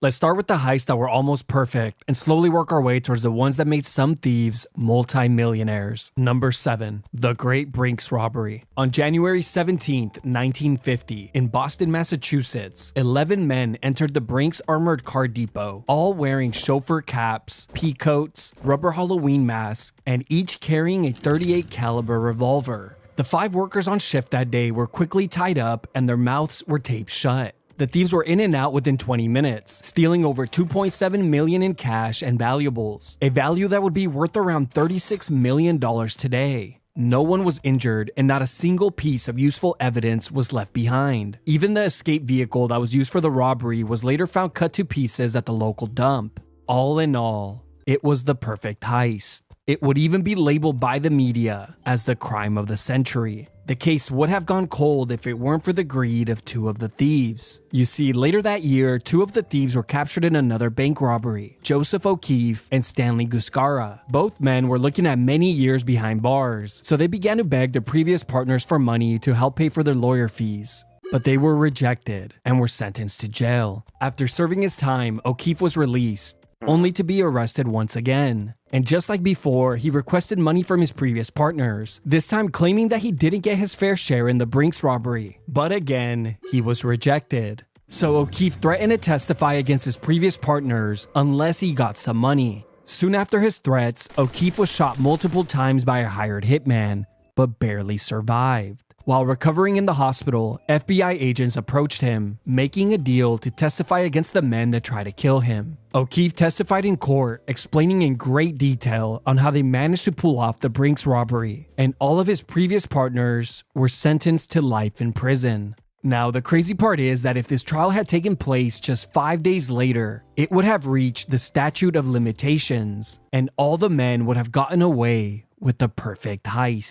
Let's start with the heists that were almost perfect and slowly work our way towards the ones that made some thieves multi-millionaires. Number 7. The Great Brinks Robbery. On January 17th, 1950, in Boston, Massachusetts, 11 men entered the Brinks Armored Car Depot, all wearing chauffeur caps, pea coats, rubber Halloween masks, and each carrying a .38 caliber revolver. The 5 workers on shift that day were quickly tied up and their mouths were taped shut. The thieves were in and out within 20 minutes, stealing over $2.7 million in cash and valuables, a value that would be worth around $36 million today. No one was injured and not a single piece of useful evidence was left behind. Even the escape vehicle that was used for the robbery was later found cut to pieces at the local dump. All in all, it was the perfect heist. It would even be labeled by the media as the crime of the century. The case would have gone cold if it weren't for the greed of 2 of the thieves. You see, later that year, 2 of the thieves were captured in another bank robbery, Joseph O'Keefe and Stanley Guscara. Both men were looking at many years behind bars, so they began to beg their previous partners for money to help pay for their lawyer fees. But they were rejected and were sentenced to jail. After serving his time, O'Keefe was released, only to be arrested once again. And just like before, he requested money from his previous partners, this time claiming that he didn't get his fair share in the Brinks robbery. But again, he was rejected. So O'Keefe threatened to testify against his previous partners unless he got some money. Soon after his threats, O'Keefe was shot multiple times by a hired hitman, but barely survived. While recovering in the hospital, FBI agents approached him, making a deal to testify against the men that tried to kill him. O'Keefe testified in court, explaining in great detail on how they managed to pull off the Brinks robbery, and all of his previous partners were sentenced to life in prison. Now, the crazy part is that if this trial had taken place just 5 days later, it would have reached the statute of limitations, and all the men would have gotten away with the perfect heist.